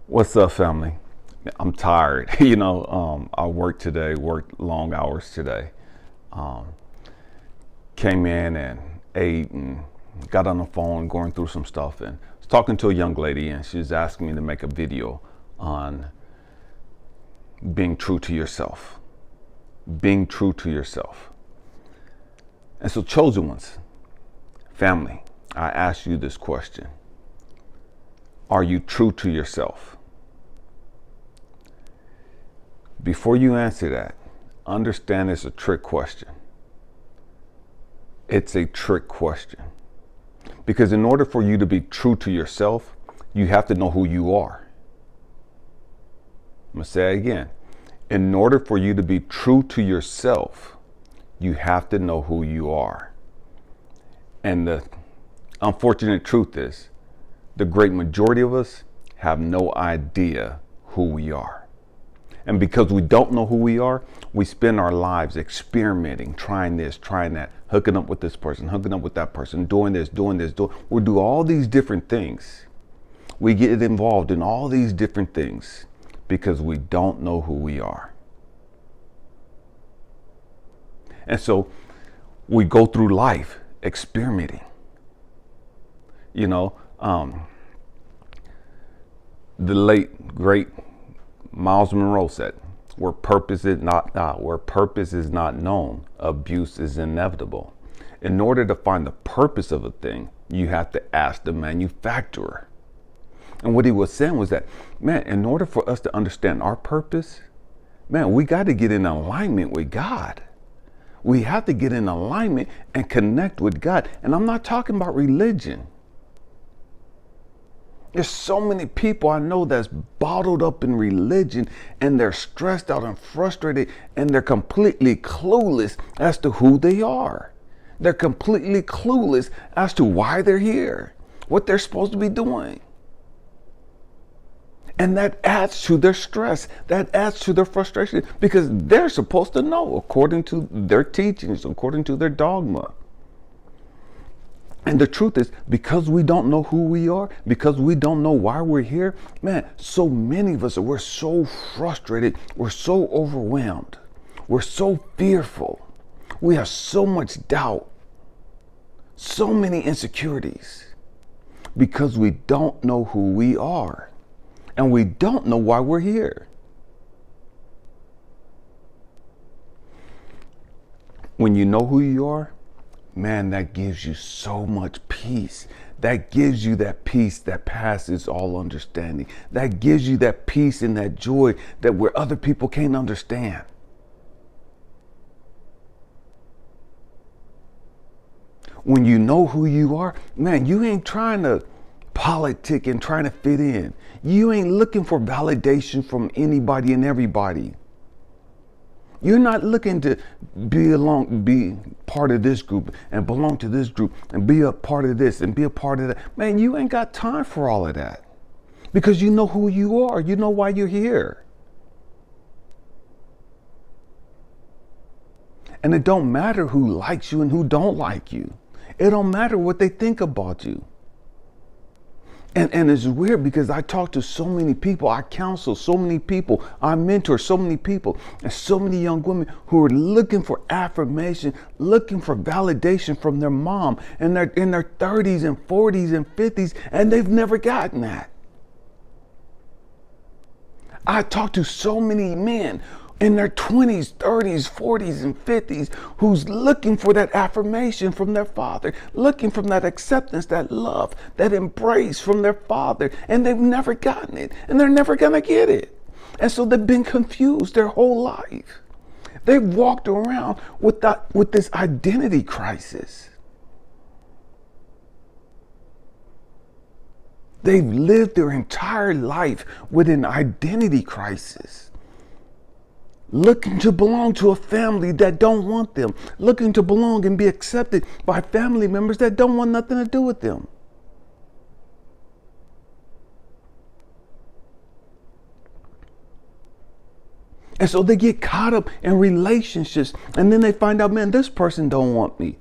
What's up, family? I'm tired. I worked today, worked long hours today. Um, Came in and ate and got on the phone going through some stuff and was talking to a young lady, and she was asking me to make a video on being true to yourself. Being true to yourself. And so, chosen ones, family, I ask you this question. Are you true to yourself? Before you answer that, understand it's a trick question. It's a trick question. Because in order for you to be true to yourself, you have to know who you are. I'm going to say it again. In order for you to be true to yourself, you have to know who you are. And the unfortunate truth is, the great majority of us have no idea who we are. And because we don't know who we are, we spend our lives experimenting, trying this, trying that, hooking up with this person, hooking up with that person, doing this, we'll do all these different things. We get involved in all these different things because we don't know who we are. And so we go through life experimenting. The late, great Miles Monroe said, where purpose is not known, abuse is inevitable. In order to find the purpose of a thing, you have to ask the manufacturer. And what he was saying was that, man, in order for us to understand our purpose, man, we got to get in alignment with God. We have to get in alignment and connect with God. And I'm not talking about religion. There's so many people I know that's bottled up in religion, and they're stressed out and frustrated, and they're completely clueless as to who they are. They're completely clueless as to why they're here, what they're supposed to be doing. And that adds to their stress. That adds to their frustration because they're supposed to know according to their teachings, according to their dogma. And the truth is, because we don't know who we are, because we don't know why we're here, man, so many of us, we're so frustrated, we're so overwhelmed, we're so fearful, we have so much doubt, so many insecurities, because we don't know who we are, and we don't know why we're here. When you know who you are, man, that gives you so much peace. That gives you that peace that passes all understanding. That gives you that peace and that joy that where other people can't understand. When you know who you are, man, you ain't trying to politic and trying to fit in. You ain't looking for validation from anybody and everybody. You're not looking to be part of this group and belong to this group and be a part of this and be a part of that. Man, you ain't got time for all of that because you know who you are. You know why you're here. And it don't matter who likes you and who don't like you. It don't matter what they think about you. And it's weird because I talk to so many people, I counsel so many people, I mentor so many people, and so many young women who are looking for affirmation, looking for validation from their mom, and they're in their 30s and 40s and 50s, and they've never gotten that. I talk to so many men in their 20s, 30s, 40s, and 50s who's looking for that affirmation from their father, looking for that acceptance, that love, that embrace from their father, and they've never gotten it, and they're never gonna get it. And so they've been confused their whole life. They've walked around with this identity crisis. They've lived their entire life with an identity crisis. Looking to belong to a family that don't want them. Looking to belong and be accepted by family members that don't want nothing to do with them. And so they get caught up in relationships, and then they find out, man, this person don't want me.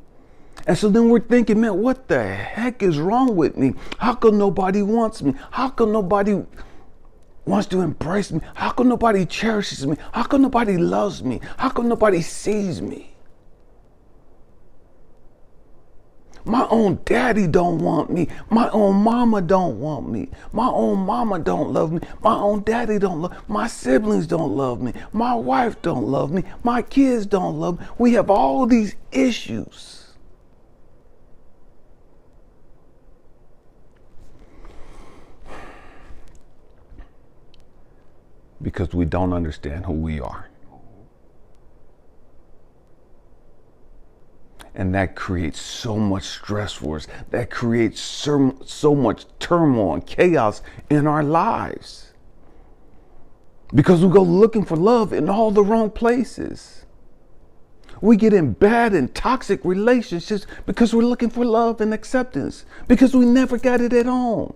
And so then we're thinking, man, what the heck is wrong with me? How come nobody wants me? How come nobody wants to embrace me? How come nobody cherishes me? How come nobody loves me? How come nobody sees me? My own daddy don't want me. My own mama don't want me. My own mama don't love me. My own daddy don't love me. My siblings don't love me. My wife don't love me. My kids don't love me. We have all these issues. Because we don't understand who we are. And that creates so much stress for us. That creates so much turmoil and chaos in our lives. Because we go looking for love in all the wrong places. We get in bad and toxic relationships because we're looking for love and acceptance. Because we never got it at home.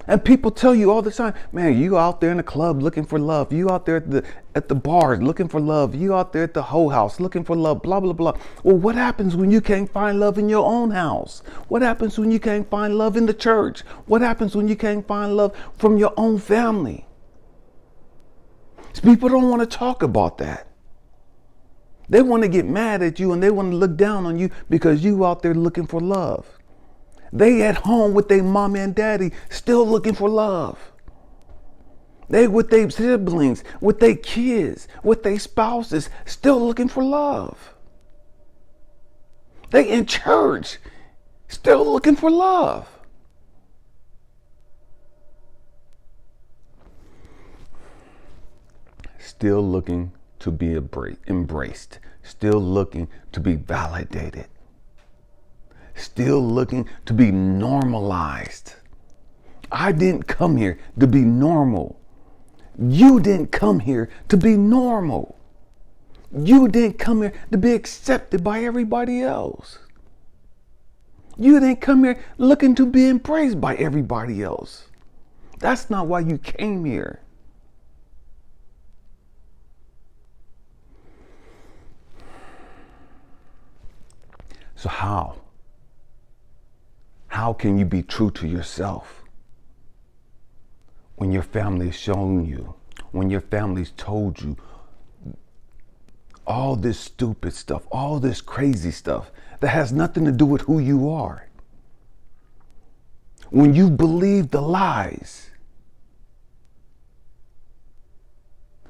And people tell you all the time, man, you out there in the club looking for love. You out there at the bars looking for love. You out there at the whole house looking for love, blah, blah, blah. Well, what happens when you can't find love in your own house? What happens when you can't find love in the church? What happens when you can't find love from your own family? People don't want to talk about that. They want to get mad at you and they want to look down on you because you out there looking for love. They at home with their mom and daddy still looking for love. They with their siblings, with their kids, with their spouses still looking for love. They in church still looking for love. Still looking to be embraced. Still looking to be validated. Still looking to be normalized. I didn't come here to be normal. You didn't come here to be normal. You didn't come here to be accepted by everybody else. You didn't come here looking to be embraced by everybody else. That's not why you came here. So how? How can you be true to yourself when your family's shown you, when your family's told you all this stupid stuff, all this crazy stuff that has nothing to do with who you are? When you believe the lies,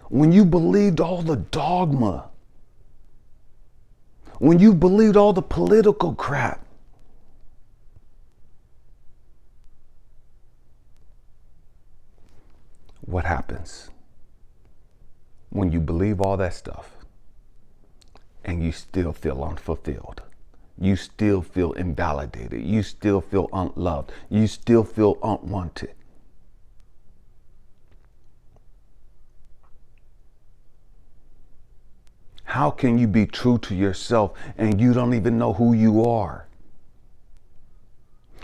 when you believed all the dogma, when you believed all the political crap, what happens when you believe all that stuff and you still feel unfulfilled? You still feel invalidated. You still feel unloved. You still feel unwanted. How can you be true to yourself and you don't even know who you are?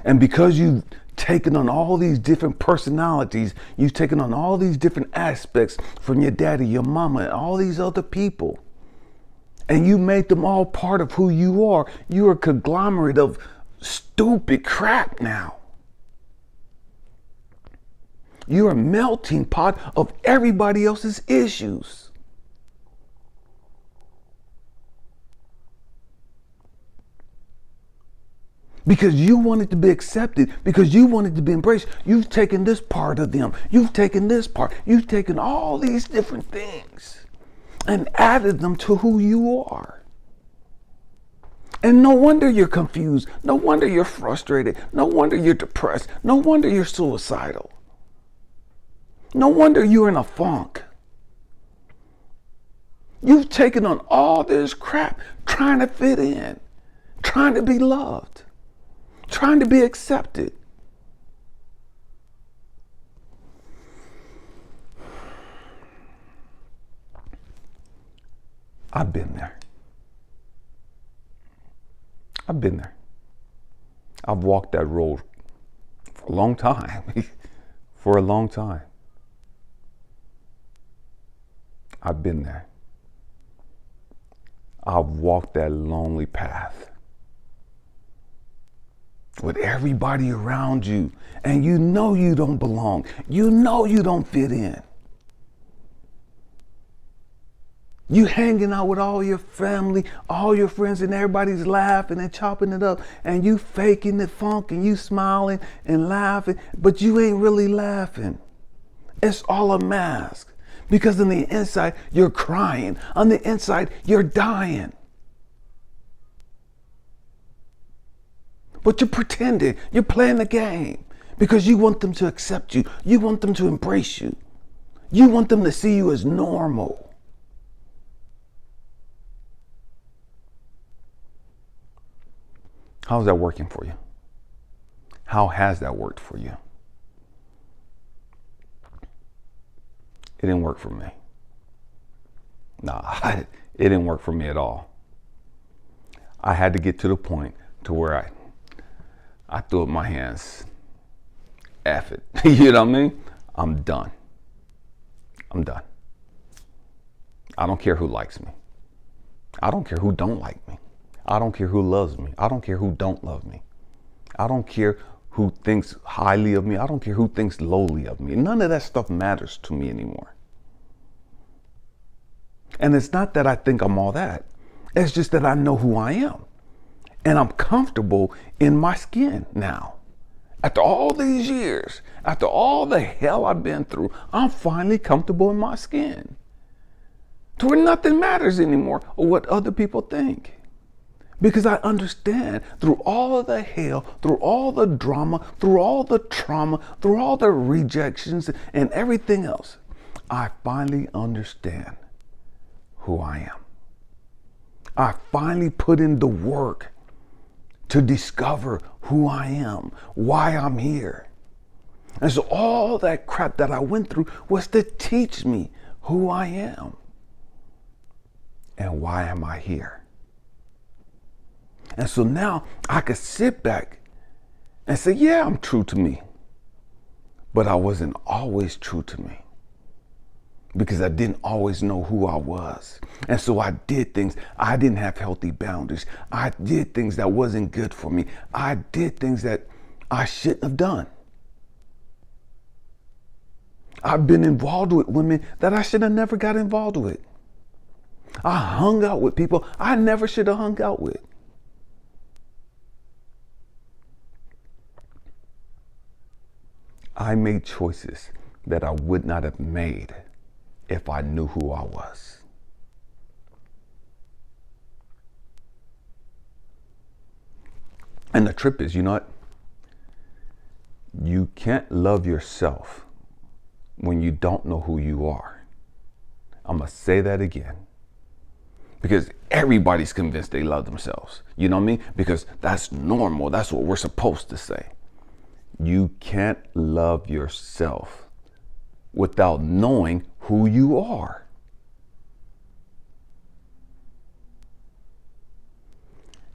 And because you've taken on all these different personalities, you've taken on all these different aspects from your daddy, your mama, and all these other people, and you made them all part of who you are. You're a conglomerate of stupid crap now. You're a melting pot of everybody else's issues. Because you wanted to be accepted, because you wanted to be embraced, you've taken this part of them, you've taken this part, you've taken all these different things and added them to who you are. And no wonder you're confused, no wonder you're frustrated, no wonder you're depressed, no wonder you're suicidal. No wonder you're in a funk. You've taken on all this crap trying to fit in, trying to be loved, trying to be accepted. I've been there. I've been there. I've walked that road for a long time. For a long time. I've been there. I've walked that lonely path. with everybody around you, and you know you don't belong. You know you don't fit in. You hanging out with all your family, all your friends, and everybody's laughing and chopping it up, and you faking the funk, and you smiling and laughing, but you ain't really laughing. It's all a mask, because on the inside, you're crying. On the inside, you're dying. But you're pretending, you're playing the game, because you want them to accept you. You want them to embrace you. You want them to see you as normal. How's that working for you? How has that worked for you? It didn't work for me. It didn't work for me at all. I had to get to the point to where I threw up my hands. F it. You know what I mean? I'm done. I'm done. I don't care who likes me. I don't care who don't like me. I don't care who loves me. I don't care who don't love me. I don't care who thinks highly of me. I don't care who thinks lowly of me. None of that stuff matters to me anymore. And it's not that I think I'm all that. It's just that I know who I am. And I'm comfortable in my skin now. After all these years, after all the hell I've been through, I'm finally comfortable in my skin. To where nothing matters anymore or what other people think. Because I understand through all of the hell, through all the drama, through all the trauma, through all the rejections and everything else, I finally understand who I am. I finally put in the work to discover who I am, why I'm here. And so all that crap that I went through was to teach me who I am and why am I here. And so now I could sit back and say, yeah, I'm true to me. But I wasn't always true to me, because I didn't always know who I was. And so I did things. I didn't have healthy boundaries. I did things that wasn't good for me. I did things that I shouldn't have done. I've been involved with women that I should have never got involved with. I hung out with people I never should have hung out with. I made choices that I would not have made if I knew who I was. And the trip is, you know what? You can't love yourself when you don't know who you are. I'm going to say that again. Because everybody's convinced they love themselves. You know what I mean? Because that's normal. That's what we're supposed to say. You can't love yourself without knowing who you are.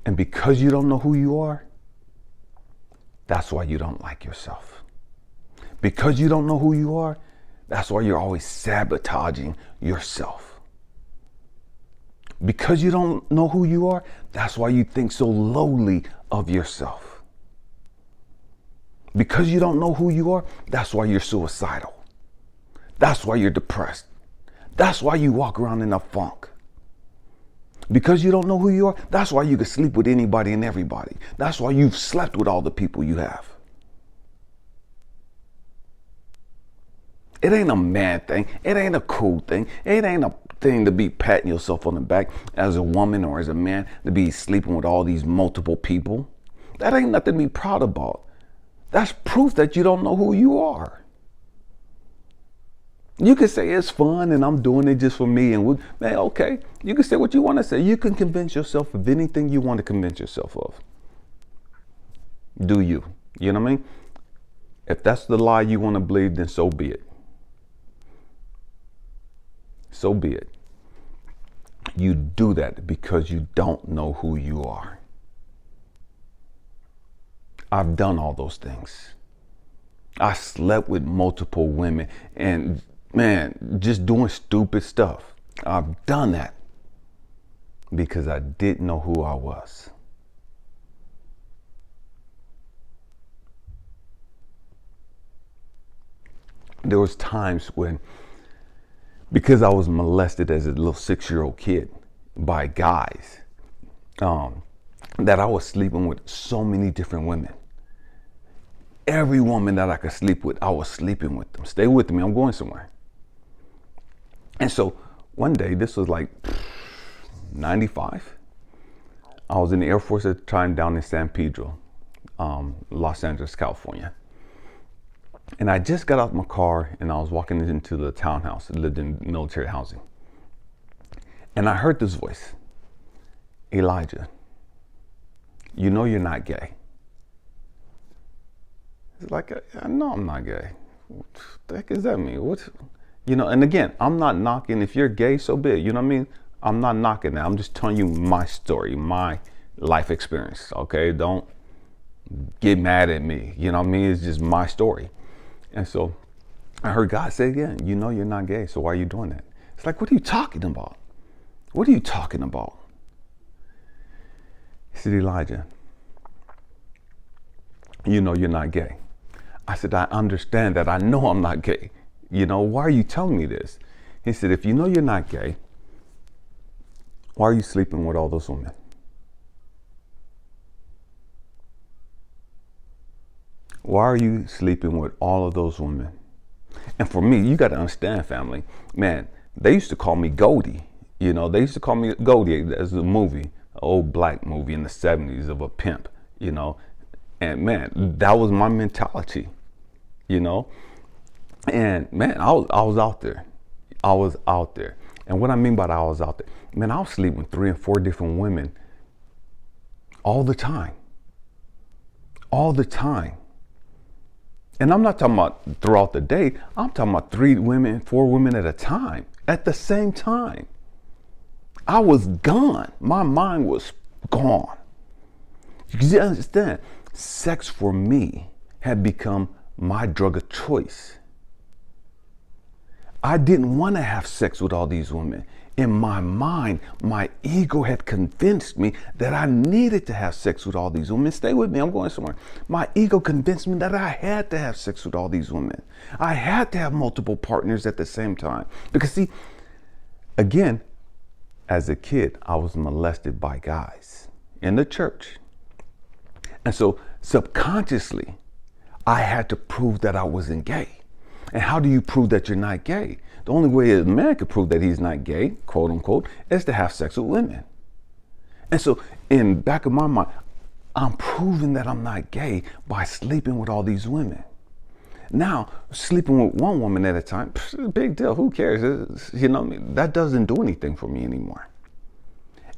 And because you don't know who you are, that's why you don't like yourself. Because you don't know who you are, that's why you're always sabotaging yourself. Because you don't know who you are, that's why you think so lowly of yourself. Because you don't know who you are, that's why you're suicidal. That's why you're depressed. That's why you walk around in a funk. Because you don't know who you are, that's why you can sleep with anybody and everybody. That's why you've slept with all the people you have. It ain't a man thing. It ain't a cool thing. It ain't a thing to be patting yourself on the back as a woman or as a man to be sleeping with all these multiple people. That ain't nothing to be proud about. That's proof that you don't know who you are. You can say it's fun and I'm doing it just for me, and man, okay. You can say what you want to say. You can convince yourself of anything you want to convince yourself of. Do you? You know what I mean? If that's the lie you want to believe, then so be it. So be it. You do that because you don't know who you are. I've done all those things. I slept with multiple women and, man, just doing stupid stuff. I've done that because I didn't know who I was. there was times when, because I was molested as a little 6-year-old kid by guys, that I was sleeping with so many different women. Every woman that I could sleep with, I was sleeping with them. Stay with me, I'm going somewhere. And so one day, this was like 95. I was in the Air Force at the time down in San Pedro, Los Angeles, California. And I just got out my car and I was walking into the townhouse. I lived in military housing. And I heard this voice, Elijah, you know you're not gay. It's like, I know I'm not gay. What the heck does that mean? What, you know, and again, I'm not knocking, if you're gay, so be it. You know what I mean? I'm not knocking that. I'm just telling you my story, my life experience, okay? Don't get mad at me. You know what I mean? It's just my story. And so I heard God say again, you know you're not gay, so why are you doing that? It's like, what are you talking about? What are you talking about? He said, Elijah, you know you're not gay. I said, I understand that. I know I'm not gay. You know, why are you telling me this? He said, if you know you're not gay, why are you sleeping with all those women? Why are you sleeping with all of those women? And for me, you got to understand, family, man, they used to call me Goldie. You know, they used to call me Goldie as a movie, an old black movie in the 70s of a pimp, you know. And man, that was my mentality, you know. And man, I was out there. I was out there. And what I mean by that, I was out there, man, I was sleeping with 3 and 4 different women all the time. All the time. And I'm not talking about throughout the day. I'm talking about 3 women, 4 women at a time, at the same time. I was gone. My mind was gone. You understand? Sex for me had become my drug of choice. I didn't want to have sex with all these women. In my mind, my ego had convinced me that I needed to have sex with all these women. Stay with me, I'm going somewhere. My ego convinced me that I had to have sex with all these women. I had to have multiple partners at the same time. Because see, again, as a kid, I was molested by guys in the church. And so subconsciously, I had to prove that I wasn't gay. And how do you prove that you're not gay? The only way a man could prove that he's not gay, quote unquote, is to have sex with women. And so in the back of my mind, I'm proving that I'm not gay by sleeping with all these women. Now, sleeping with one woman at a time, big deal, who cares? You know, that doesn't do anything for me anymore.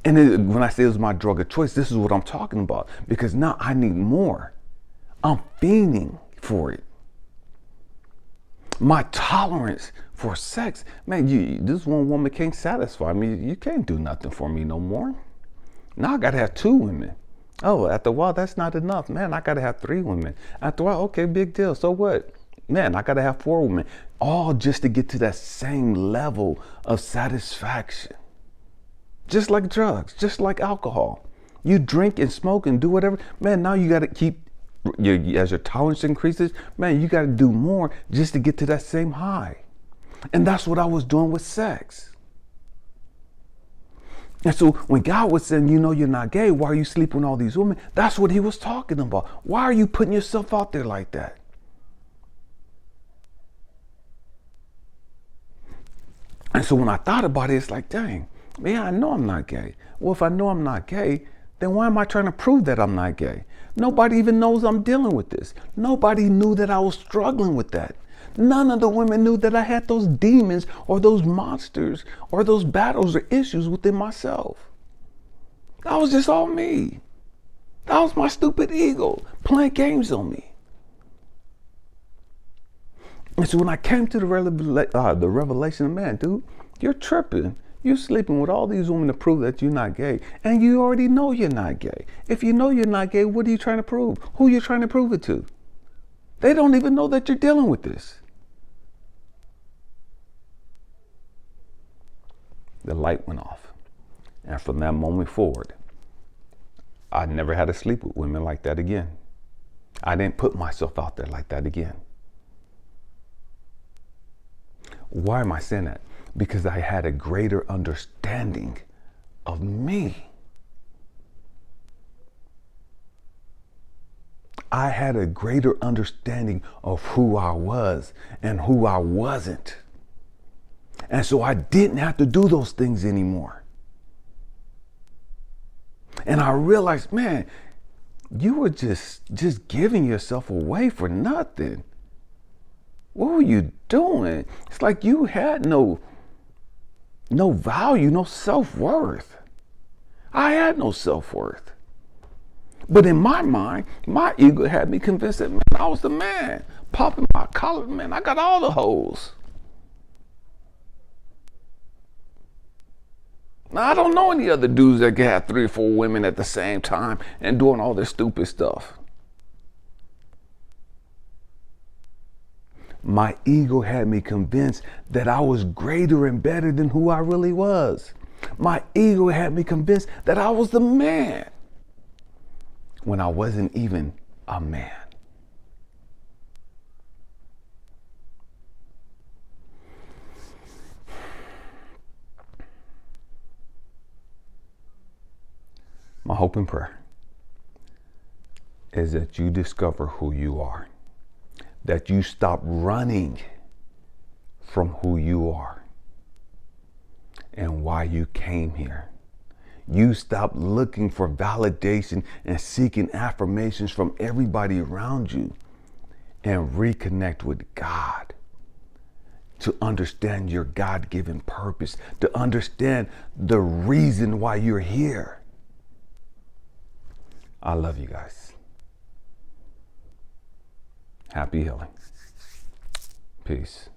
And when I say it was my drug of choice, this is what I'm talking about. Because now I need more. I'm fiending for it. My tolerance for sex, man, this one woman can't satisfy me. You can't do nothing for me no more. Now I gotta have 2 women. Oh, after a while, that's not enough. Man, I gotta have 3 women. After a while, okay, big deal. So what? Man, I gotta have 4 women. All just to get to that same level of satisfaction. Just like drugs, just like alcohol. You drink and smoke and do whatever. Man, now you gotta keep, as your tolerance increases, man, you gotta do more just to get to that same high. And that's what I was doing with sex. And so when God was saying, you know you're not gay, why are you sleeping with all these women? That's what he was talking about. Why are you putting yourself out there like that? And so when I thought about it, it's like, dang, man, I know I'm not gay. Well, if I know I'm not gay, then why am I trying to prove that I'm not gay? Nobody even knows I'm dealing with this. Nobody knew that I was struggling with that. None of the women knew that I had those demons or those monsters or those battles or issues within myself. That was just all me. That was my stupid ego playing games on me. And so when I came to the revelation of, man, dude, you're tripping. You're sleeping with all these women to prove that you're not gay. And you already know you're not gay. If you know you're not gay, what are you trying to prove? Who are you trying to prove it to? They don't even know that you're dealing with this. The light went off. And from that moment forward, I never had to sleep with women like that again. I didn't put myself out there like that again. Why am I saying that? Because I had a greater understanding of me. I had a greater understanding of who I was and who I wasn't. And so I didn't have to do those things anymore. And I realized, man, you were just giving yourself away for nothing. What were you doing? It's like you had no value, no self-worth. I had no self-worth. But in my mind, my ego had me convinced that, man, I was the man. Popping my collar, man, I got all the hoes. Now, I don't know any other dudes that can have 3 or 4 women at the same time and doing all this stupid stuff. My ego had me convinced that I was greater and better than who I really was. My ego had me convinced that I was the man when I wasn't even a man. My hope and prayer is that you discover who you are, that you stop running from who you are and why you came here. You stop looking for validation and seeking affirmations from everybody around you and reconnect with God to understand your God-given purpose, to understand the reason why you're here. I love you guys. Happy healing. Peace.